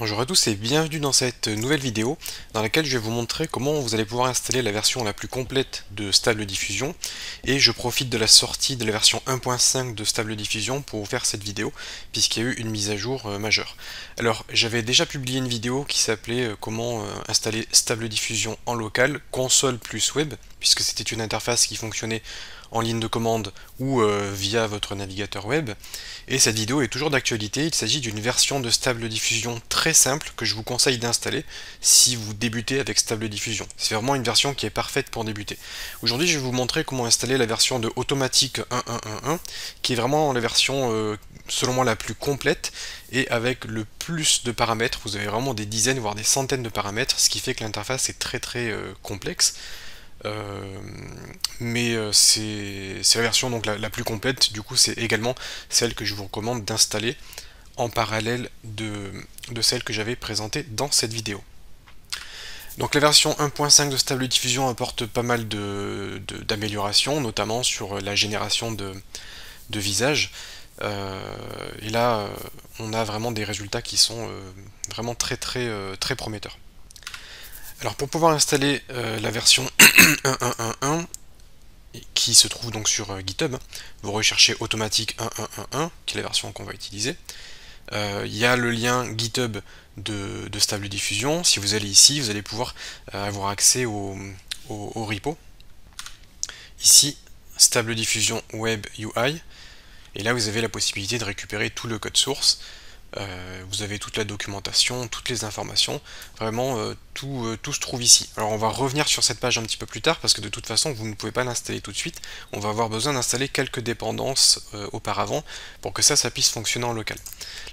Bonjour à tous et bienvenue dans cette nouvelle vidéo dans laquelle je vais vous montrer comment vous allez pouvoir installer la version la plus complète de Stable Diffusion, et je profite de la sortie de la version 1.5 de Stable Diffusion pour vous faire cette vidéo puisqu'il y a eu une mise à jour majeure. Alors j'avais déjà publié une vidéo qui s'appelait comment installer Stable Diffusion en local, console plus web, puisque c'était une interface qui fonctionnait en ligne de commande ou via votre navigateur web. Et cette vidéo est toujours d'actualité. Il s'agit d'une version de Stable Diffusion très simple que je vous conseille d'installer si vous débutez avec Stable Diffusion. C'est vraiment une version qui est parfaite pour débuter. Aujourd'hui je vais vous montrer comment installer la version de Automatic 1.1.1 qui est vraiment la version selon moi la plus complète et avec le plus de paramètres. Vous avez vraiment des dizaines voire des centaines de paramètres, ce qui fait que l'interface est très complexe. C'est la version donc la plus complète, du coup c'est également celle que je vous recommande d'installer en parallèle de celle que j'avais présentée dans cette vidéo. Donc la version 1.5 de Stable Diffusion apporte pas mal d'améliorations, notamment sur la génération de visages. Et là on a vraiment des résultats qui sont vraiment très prometteurs. Alors pour pouvoir installer la version 1.1.1 qui se trouve donc sur GitHub, vous recherchez Automatic 1.1.1 qui est la version qu'on va utiliser. Il y a le lien GitHub de Stable Diffusion. Si vous allez ici, vous allez pouvoir avoir accès au repo. Ici, Stable Diffusion Web UI. Et là, vous avez la possibilité de récupérer tout le code source. Vous avez toute la documentation, toutes les informations, vraiment tout se trouve ici. Alors on va revenir sur cette page un petit peu plus tard parce que de toute façon vous ne pouvez pas l'installer tout de suite, on va avoir besoin d'installer quelques dépendances auparavant pour que ça puisse fonctionner en local.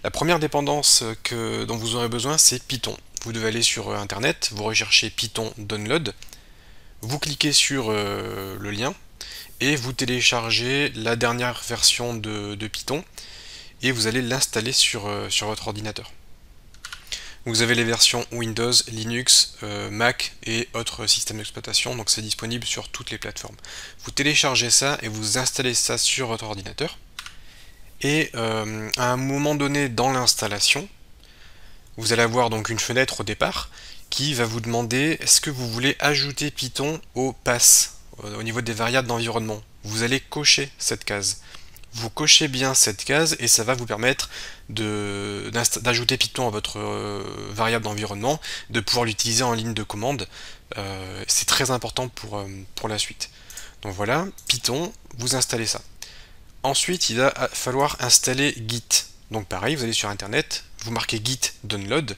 La première dépendance dont vous aurez besoin, c'est Python. Vous devez aller sur internet, vous recherchez Python Download, vous cliquez sur le lien et vous téléchargez la dernière version de Python et vous allez l'installer sur votre ordinateur. Vous avez les versions Windows, Linux, Mac et autres systèmes d'exploitation, donc c'est disponible sur toutes les plateformes. Vous téléchargez ça et vous installez ça sur votre ordinateur. Et à un moment donné dans l'installation, vous allez avoir donc une fenêtre au départ qui va vous demander est-ce que vous voulez ajouter Python au pass, au niveau des variables d'environnement. Vous allez cocher cette case. Vous cochez bien cette case et ça va vous permettre d'ajouter Python à votre variable d'environnement, de pouvoir l'utiliser en ligne de commande. C'est très important pour la suite. Donc voilà, Python, vous installez ça. Ensuite, il va falloir installer Git. Donc pareil, vous allez sur internet, vous marquez Git Download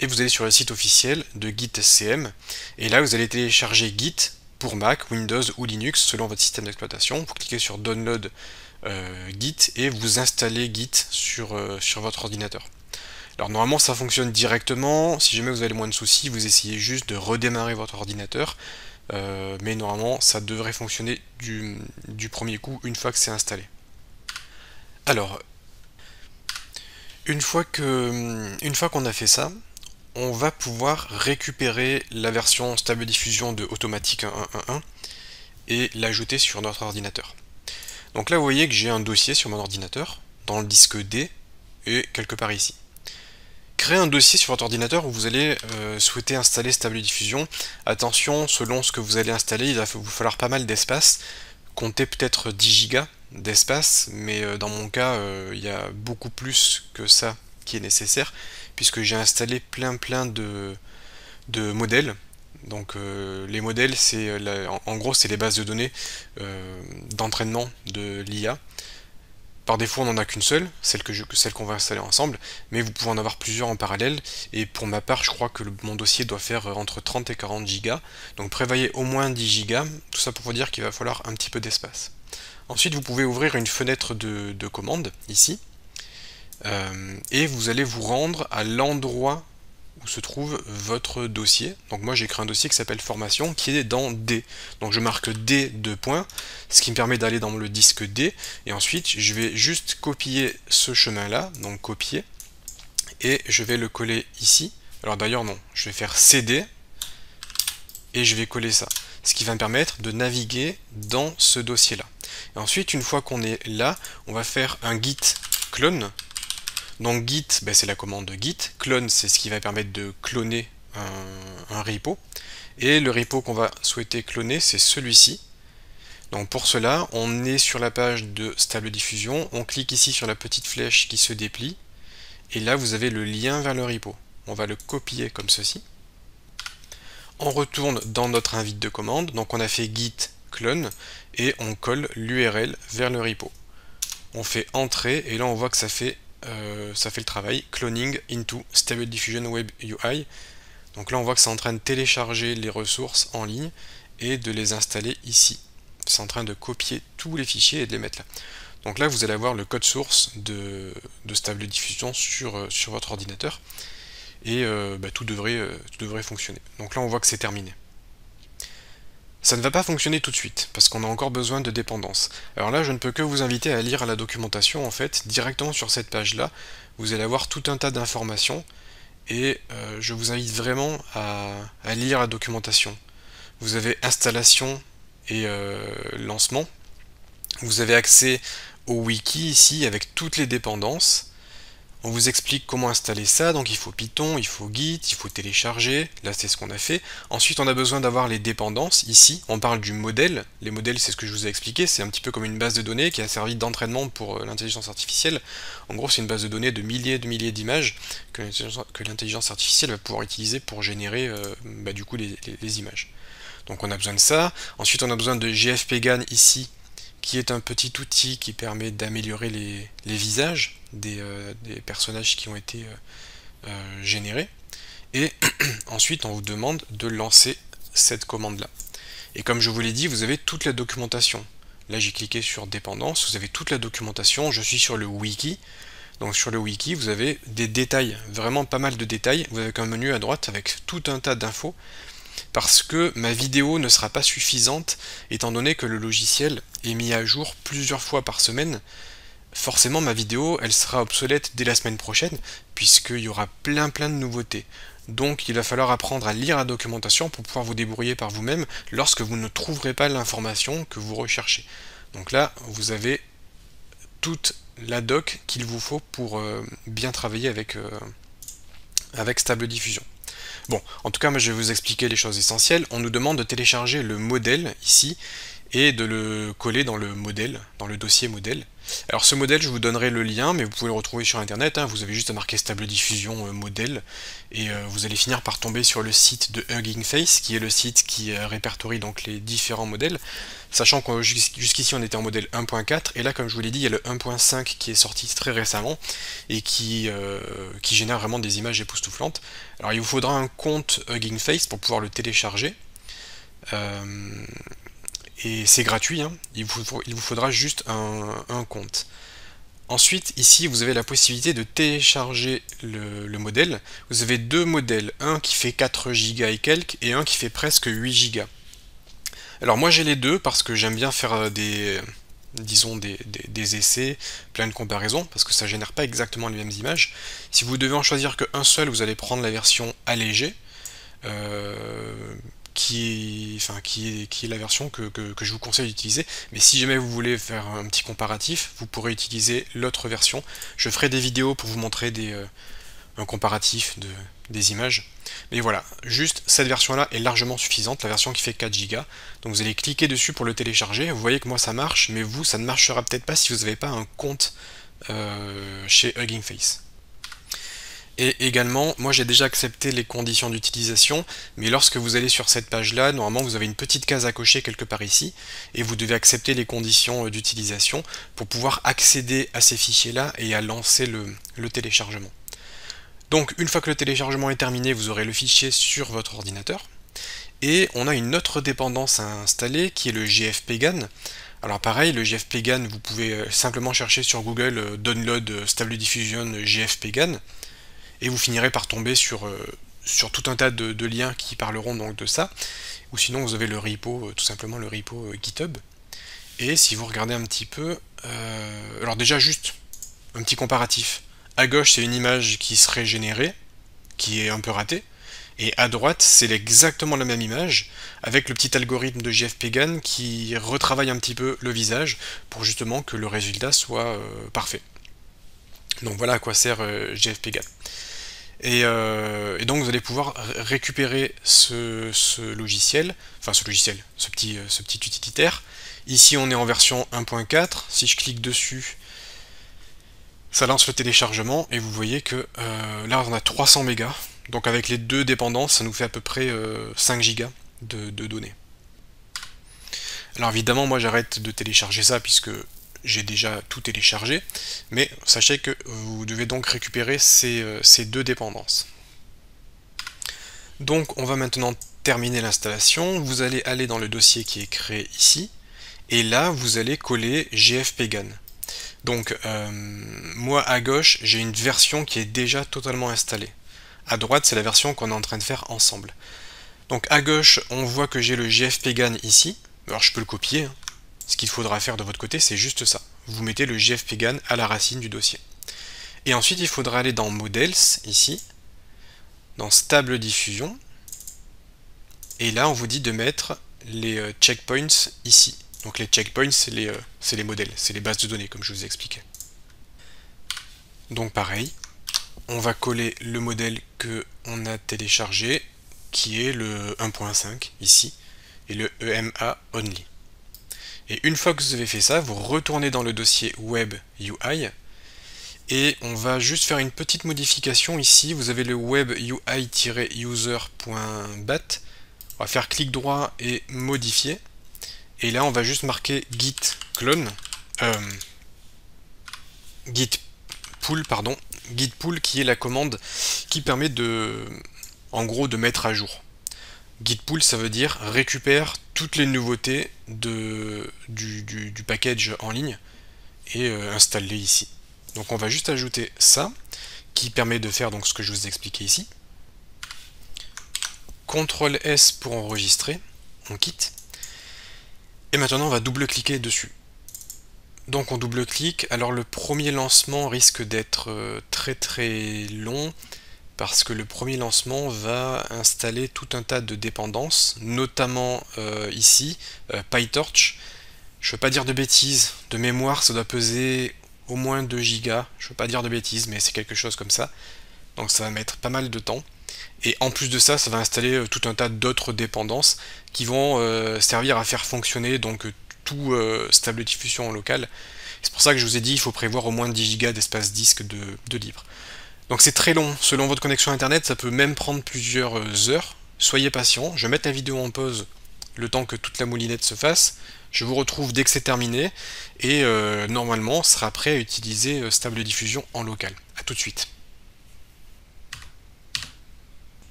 et vous allez sur le site officiel de GitCM et là vous allez télécharger Git pour Mac, Windows ou Linux selon votre système d'exploitation. Vous cliquez sur Download Git et vous installez Git sur votre ordinateur. Alors normalement ça fonctionne directement, si jamais vous avez le moins de soucis, vous essayez juste de redémarrer votre ordinateur, mais normalement ça devrait fonctionner du premier coup une fois que c'est installé. Alors, une fois qu'on a fait ça, on va pouvoir récupérer la version Stable Diffusion de Automatic 1.1.1 et l'ajouter sur notre ordinateur. Donc là vous voyez que j'ai un dossier sur mon ordinateur, dans le disque D, et quelque part ici. Créez un dossier sur votre ordinateur où vous allez souhaiter installer Stable Diffusion. Attention, selon ce que vous allez installer, il va vous falloir pas mal d'espace. Comptez peut-être 10 Go d'espace, mais dans mon cas, il y a beaucoup plus que ça qui est nécessaire, puisque j'ai installé plein de modèles. Donc les modèles, en gros c'est les bases de données d'entraînement de l'IA. Par défaut on n'en a qu'une seule, celle qu'on va installer ensemble, mais vous pouvez en avoir plusieurs en parallèle, et pour ma part je crois que mon dossier doit faire entre 30 et 40 Go, donc prévoyez au moins 10 Go, tout ça pour vous dire qu'il va falloir un petit peu d'espace. Ensuite vous pouvez ouvrir une fenêtre de commande, ici, et vous allez vous rendre à l'endroit où se trouve votre dossier. Donc moi j'ai créé un dossier qui s'appelle formation qui est dans D. Donc je marque D 2 points, ce qui me permet d'aller dans le disque D, et ensuite je vais juste copier ce chemin là, donc copier, et je vais le coller ici. Alors d'ailleurs non, je vais faire CD et je vais coller ça, ce qui va me permettre de naviguer dans ce dossier là. Et ensuite une fois qu'on est là, on va faire un git clone Donc git, ben, c'est la commande git, clone c'est ce qui va permettre de cloner un repo, et le repo qu'on va souhaiter cloner c'est celui-ci. Donc pour cela, on est sur la page de Stable Diffusion, on clique ici sur la petite flèche qui se déplie, et là vous avez le lien vers le repo. On va le copier comme ceci. On retourne dans notre invite de commande, donc on a fait git clone, et on colle l'URL vers le repo. On fait entrer, et là on voit que ça fait le travail, cloning into Stable Diffusion Web UI. Donc là on voit que c'est en train de télécharger les ressources en ligne et de les installer ici. C'est en train de copier tous les fichiers et de les mettre là. Donc là vous allez avoir le code source de Stable Diffusion sur votre ordinateur, et tout devrait fonctionner. Donc là on voit que c'est terminé. Ça ne va pas fonctionner tout de suite, parce qu'on a encore besoin de dépendances. Alors là, je ne peux que vous inviter à lire la documentation, en fait, directement sur cette page-là. Vous allez avoir tout un tas d'informations, et je vous invite vraiment à lire la documentation. Vous avez installation et lancement. Vous avez accès au wiki ici, avec toutes les dépendances. On vous explique comment installer ça, donc il faut Python, il faut Git, il faut télécharger, là c'est ce qu'on a fait. Ensuite on a besoin d'avoir les dépendances, ici on parle du modèle, les modèles c'est ce que je vous ai expliqué, c'est un petit peu comme une base de données qui a servi d'entraînement pour l'intelligence artificielle. En gros c'est une base de données de milliers d'images que l'intelligence artificielle va pouvoir utiliser pour générer du coup les images. Donc on a besoin de ça, ensuite on a besoin de GFPGAN ici, qui est un petit outil qui permet d'améliorer les visages des personnages qui ont été générés. Et ensuite, on vous demande de lancer cette commande-là. Et comme je vous l'ai dit, vous avez toute la documentation. Là, j'ai cliqué sur dépendance, vous avez toute la documentation. Je suis sur le wiki. Donc sur le wiki, vous avez des détails, vraiment pas mal de détails. Vous avez un menu à droite avec tout un tas d'infos, parce que ma vidéo ne sera pas suffisante, étant donné que le logiciel est mis à jour plusieurs fois par semaine. Forcément ma vidéo elle sera obsolète dès la semaine prochaine, puisqu'il y aura plein de nouveautés. Donc il va falloir apprendre à lire la documentation pour pouvoir vous débrouiller par vous-même lorsque vous ne trouverez pas l'information que vous recherchez. Donc là vous avez toute la doc qu'il vous faut pour bien travailler avec Stable Diffusion. Bon, en tout cas, moi je vais vous expliquer les choses essentielles. On nous demande de télécharger le modèle ici et de le coller dans le modèle, dans le dossier modèle. Alors ce modèle, je vous donnerai le lien, mais vous pouvez le retrouver sur internet, hein. Vous avez juste à marquer Stable Diffusion modèle, et vous allez finir par tomber sur le site de Hugging Face, qui est le site qui répertorie donc les différents modèles, sachant que jusqu'ici on était en modèle 1.4, et là comme je vous l'ai dit, il y a le 1.5 qui est sorti très récemment, et qui génère vraiment des images époustouflantes. Alors il vous faudra un compte Hugging Face pour pouvoir le télécharger. Et c'est gratuit, hein. Il vous faudra juste un compte. Ensuite, ici, vous avez la possibilité de télécharger le modèle. Vous avez deux modèles, un qui fait 4 Go et quelques, et un qui fait presque 8 Go. Alors moi j'ai les deux parce que j'aime bien faire des essais, plein de comparaisons, parce que ça génère pas exactement les mêmes images. Si vous devez en choisir qu'un seul, vous allez prendre la version allégée, qui est la version que je vous conseille d'utiliser. Mais si jamais vous voulez faire un petit comparatif, vous pourrez utiliser l'autre version. Je ferai des vidéos pour vous montrer un comparatif des images. Mais voilà, juste cette version-là est largement suffisante, la version qui fait 4 Go. Donc vous allez cliquer dessus pour le télécharger. Vous voyez que moi ça marche, mais vous, ça ne marchera peut-être pas si vous n'avez pas un compte chez Hugging Face. Et également, moi j'ai déjà accepté les conditions d'utilisation, mais lorsque vous allez sur cette page-là, normalement vous avez une petite case à cocher quelque part ici, et vous devez accepter les conditions d'utilisation pour pouvoir accéder à ces fichiers-là et à lancer le téléchargement. Donc une fois que le téléchargement est terminé, vous aurez le fichier sur votre ordinateur, et on a une autre dépendance à installer qui est le GFPGAN. Alors pareil, le GFPGAN, vous pouvez simplement chercher sur Google Download Stable Diffusion GFPGAN, et vous finirez par tomber sur tout un tas de liens qui parleront donc de ça, ou sinon vous avez le repo, tout simplement le repo GitHub. Et si vous regardez un petit peu, alors déjà juste un petit comparatif. À gauche c'est une image qui serait générée, qui est un peu ratée, et à droite c'est exactement la même image, avec le petit algorithme de GFPGAN qui retravaille un petit peu le visage, pour justement que le résultat soit parfait. Donc voilà à quoi sert GFPGAN. Et donc vous allez pouvoir récupérer ce logiciel, ce petit utilitaire. Ici on est en version 1.4, si je clique dessus, ça lance le téléchargement, et vous voyez que là on a 300 mégas, donc avec les deux dépendances, ça nous fait à peu près 5 gigas de données. Alors évidemment moi j'arrête de télécharger ça puisque j'ai déjà tout téléchargé, mais sachez que vous devez donc récupérer ces deux dépendances. Donc on va maintenant terminer l'installation, vous allez aller dans le dossier qui est créé ici, et là vous allez coller GFPGAN. Donc moi à gauche j'ai une version qui est déjà totalement installée. À droite c'est la version qu'on est en train de faire ensemble. Donc à gauche on voit que j'ai le GFPGAN ici, alors je peux le copier, hein. Ce qu'il faudra faire de votre côté c'est juste ça, vous mettez le GFPGAN à la racine du dossier. Et ensuite il faudra aller dans Models ici, dans Stable Diffusion, et là on vous dit de mettre les checkpoints ici. Donc les checkpoints c'est les modèles, c'est les bases de données comme je vous ai expliqué. Donc pareil, on va coller le modèle que on a téléchargé, qui est le 1.5 ici, et le EMA Only. Et une fois que vous avez fait ça, vous retournez dans le dossier Web UI, et on va juste faire une petite modification ici. Vous avez le web UI-user.bat, on va faire clic droit et modifier, et là on va juste marquer git clone, git pull qui est la commande qui permet en gros de mettre à jour. Git pull ça veut dire récupère toutes les nouveautés du package en ligne et installe-les ici. Donc on va juste ajouter ça qui permet de faire donc ce que je vous ai expliqué ici. CTRL S pour enregistrer, on quitte. Et maintenant on va double-cliquer dessus. Donc on double-clique, alors le premier lancement risque d'être très très long, parce que le premier lancement va installer tout un tas de dépendances, notamment ici, PyTorch. Je ne veux pas dire de bêtises, de mémoire ça doit peser au moins 2 gigas, je ne veux pas dire de bêtises, mais c'est quelque chose comme ça. Donc ça va mettre pas mal de temps. Et en plus de ça, ça va installer tout un tas d'autres dépendances qui vont servir à faire fonctionner donc tout Stable Diffusion en local. C'est pour ça que je vous ai dit il faut prévoir au moins 10 Go d'espace disque de libre. Donc c'est très long, selon votre connexion internet, ça peut même prendre plusieurs heures. Soyez patient, je vais mettre la vidéo en pause le temps que toute la moulinette se fasse. Je vous retrouve dès que c'est terminé et normalement sera prêt à utiliser Stable Diffusion en local. A tout de suite.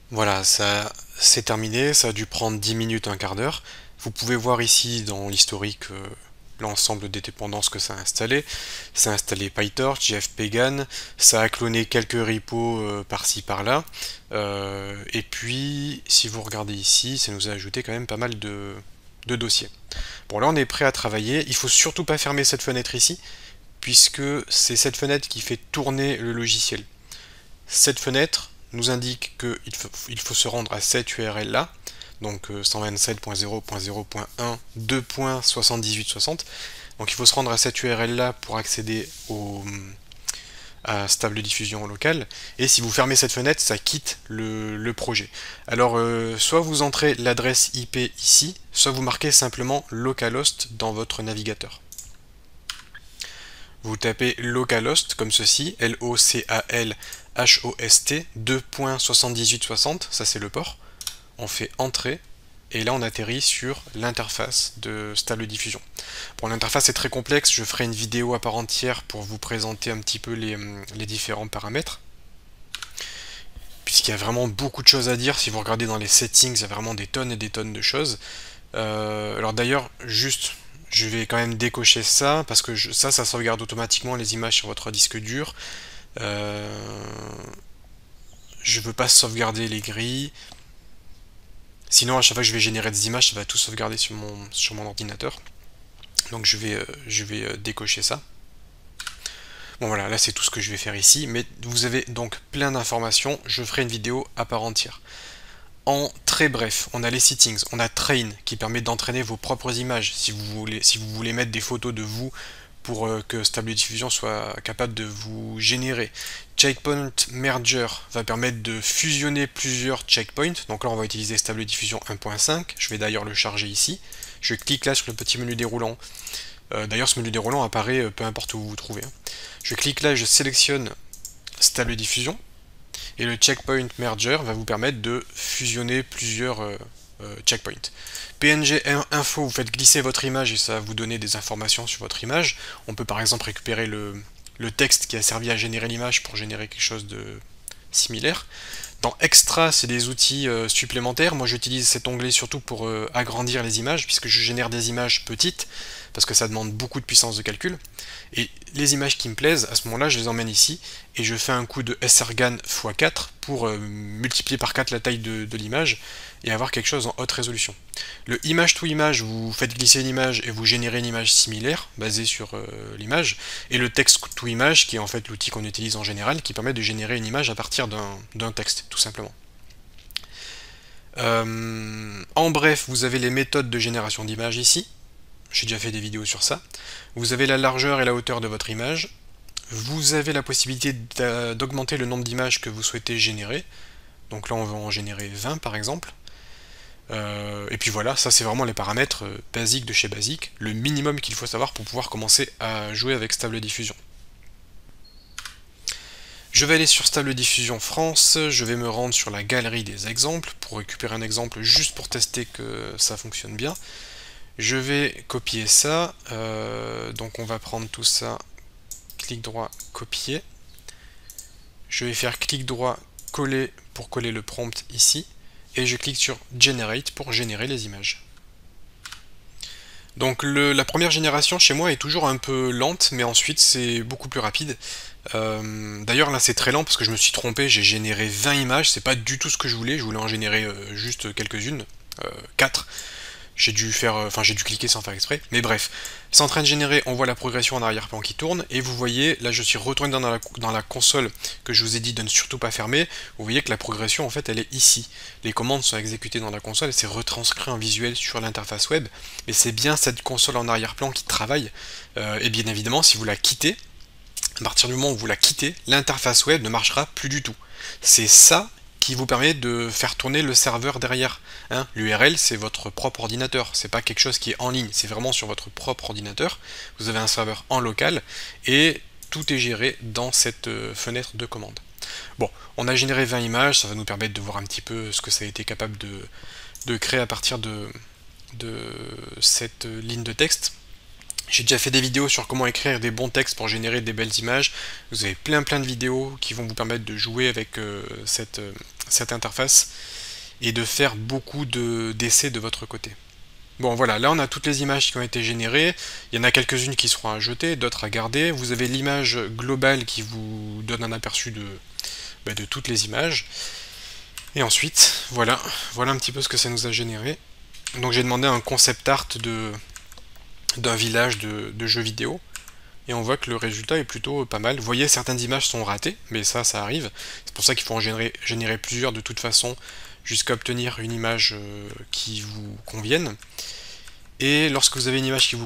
Voilà, ça c'est terminé, ça a dû prendre 10 minutes, un quart d'heure. Vous pouvez voir ici dans l'historique l'ensemble des dépendances que ça a installé. Ça a installé PyTorch, GFPGAN, ça a cloné quelques repos par-ci par-là. Et puis, si vous regardez ici, ça nous a ajouté quand même pas mal de dossiers. Bon, là on est prêt à travailler. Il faut surtout pas fermer cette fenêtre ici, puisque c'est cette fenêtre qui fait tourner le logiciel. Cette fenêtre nous indique qu'il faut se rendre à cette URL là, donc 127.0.0.1 2.7860. Donc il faut se rendre à cette URL là pour accéder à Stable Diffusion local, et si vous fermez cette fenêtre, ça quitte le projet. Alors soit vous entrez l'adresse IP ici, soit vous marquez simplement localhost dans votre navigateur. Vous tapez localhost comme ceci, LOCALHOST 2.7860, ça c'est le port. On fait entrée, et là on atterrit sur l'interface de Stable Diffusion. Bon, l'interface est très complexe, je ferai une vidéo à part entière pour vous présenter un petit peu les différents paramètres, puisqu'il y a vraiment beaucoup de choses à dire. Si vous regardez dans les settings, il y a vraiment des tonnes et des tonnes de choses. Alors d'ailleurs, juste, je vais quand même décocher ça, parce que ça sauvegarde automatiquement les images sur votre disque dur. Je veux pas sauvegarder les grilles. Sinon, à chaque fois que je vais générer des images, ça va tout sauvegarder sur mon ordinateur. Donc je vais décocher ça. Bon voilà, là c'est tout ce que je vais faire ici, mais vous avez donc plein d'informations, je ferai une vidéo à part entière. En très bref, on a les settings, on a Train qui permet d'entraîner vos propres images. Si vous voulez mettre des photos de vous pour que Stable Diffusion soit capable de vous générer. Checkpoint Merger va permettre de fusionner plusieurs checkpoints. Donc là, on va utiliser Stable Diffusion 1.5. Je vais d'ailleurs le charger ici. Je clique là sur le petit menu déroulant. D'ailleurs, ce menu déroulant apparaît peu importe où vous vous trouvez. Je clique là et je sélectionne Stable Diffusion. Et le Checkpoint Merger va vous permettre de fusionner plusieurs checkpoints. PNG Info, vous faites glisser votre image et ça va vous donner des informations sur votre image. On peut par exemple récupérer le texte qui a servi à générer l'image pour générer quelque chose de similaire. Dans Extra, c'est des outils supplémentaires. Moi, j'utilise cet onglet surtout pour agrandir les images, puisque je génère des images petites, parce que ça demande beaucoup de puissance de calcul. Et les images qui me plaisent, à ce moment-là, je les emmène ici, et je fais un coup de srgan x4 pour multiplier par 4 la taille de l'image, et avoir quelque chose en haute résolution. Le Image to Image, vous faites glisser une image et vous générez une image similaire, basée sur l'image, et le Text to Image, qui est en fait l'outil qu'on utilise en général, qui permet de générer une image à partir d'un texte, tout simplement. En bref, vous avez les méthodes de génération d'images ici. J'ai déjà fait des vidéos sur ça. Vous avez la largeur et la hauteur de votre image. Vous avez la possibilité d'augmenter le nombre d'images que vous souhaitez générer. Donc là, on va en générer 20 par exemple. Et puis voilà, ça c'est vraiment les paramètres basiques de chez Basic, le minimum qu'il faut savoir pour pouvoir commencer à jouer avec Stable Diffusion. Je vais aller sur Stable Diffusion France, je vais me rendre sur la galerie des exemples pour récupérer un exemple juste pour tester que ça fonctionne bien. Je vais copier ça, donc on va prendre tout ça, clic droit, copier. Je vais faire clic droit, coller pour coller le prompt ici. Et je clique sur Generate pour générer les images. Donc la première génération chez moi est toujours un peu lente, mais ensuite c'est beaucoup plus rapide. D'ailleurs là c'est très lent parce que je me suis trompé, j'ai généré 20 images, c'est pas du tout ce que je voulais en générer juste quelques-unes, 4. J'ai dû cliquer sans faire exprès, mais bref. C'est en train de générer, on voit la progression en arrière-plan qui tourne, et vous voyez, là je suis retourné dans la console que je vous ai dit de ne surtout pas fermer, vous voyez que la progression en fait elle est ici. Les commandes sont exécutées dans la console, et c'est retranscrit en visuel sur l'interface web, mais c'est bien cette console en arrière-plan qui travaille, et bien évidemment si vous la quittez, à partir du moment où vous la quittez, l'interface web ne marchera plus du tout. C'est ça qui vous permet de faire tourner le serveur derrière. Hein, l'URL, c'est votre propre ordinateur, c'est pas quelque chose qui est en ligne, c'est vraiment sur votre propre ordinateur. Vous avez un serveur en local, et tout est géré dans cette fenêtre de commande. Bon, on a généré 20 images, ça va nous permettre de voir un petit peu ce que ça a été capable de créer à partir de cette ligne de texte. J'ai déjà fait des vidéos sur comment écrire des bons textes pour générer des belles images. Vous avez plein de vidéos qui vont vous permettre de jouer avec cette interface et de faire beaucoup d'essais de votre côté. Bon voilà, là on a toutes les images qui ont été générées. Il y en a quelques-unes qui seront à jeter, d'autres à garder. Vous avez l'image globale qui vous donne un aperçu de toutes les images. Et ensuite, voilà un petit peu ce que ça nous a généré. Donc j'ai demandé un concept art d'un village de jeux vidéo, et on voit que le résultat est plutôt pas mal. Vous voyez, certaines images sont ratées, mais ça arrive. C'est pour ça qu'il faut en générer plusieurs de toute façon, jusqu'à obtenir une image qui vous convienne. Et lorsque vous avez une image qui vous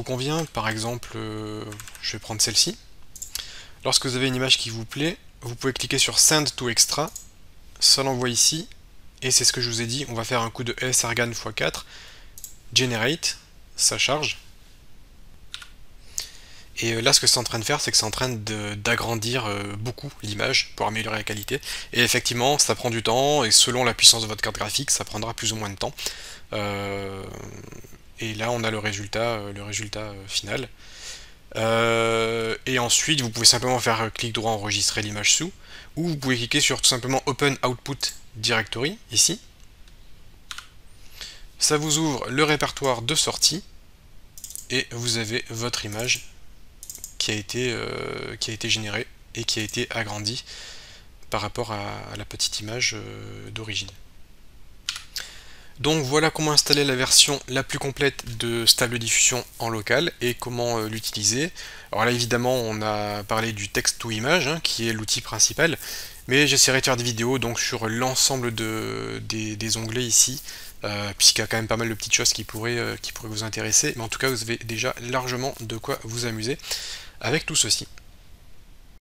convient, par exemple, je vais prendre celle-ci. Lorsque vous avez une image qui vous plaît, vous pouvez cliquer sur Send to Extra, ça l'envoie ici, et c'est ce que je vous ai dit, on va faire un coup de srgan x4, Generate, ça charge. Et là ce que c'est en train de faire, c'est que c'est en train d'agrandir beaucoup l'image pour améliorer la qualité. Et effectivement ça prend du temps, et selon la puissance de votre carte graphique, ça prendra plus ou moins de temps. Et là on a le résultat final. Et ensuite vous pouvez simplement faire clic droit, enregistrer l'image sous, ou vous pouvez cliquer sur tout simplement Open Output Directory, ici. Ça vous ouvre le répertoire de sortie, et vous avez votre image qui a été générée et qui a été agrandie par rapport à la petite image d'origine. Donc voilà comment installer la version la plus complète de Stable Diffusion en local et comment l'utiliser. Alors là évidemment on a parlé du Text to Image qui est l'outil principal, mais j'essaierai de faire des vidéos donc sur l'ensemble des onglets ici puisqu'il y a quand même pas mal de petites choses qui pourraient vous intéresser, mais en tout cas vous avez déjà largement de quoi vous amuser avec tout ceci.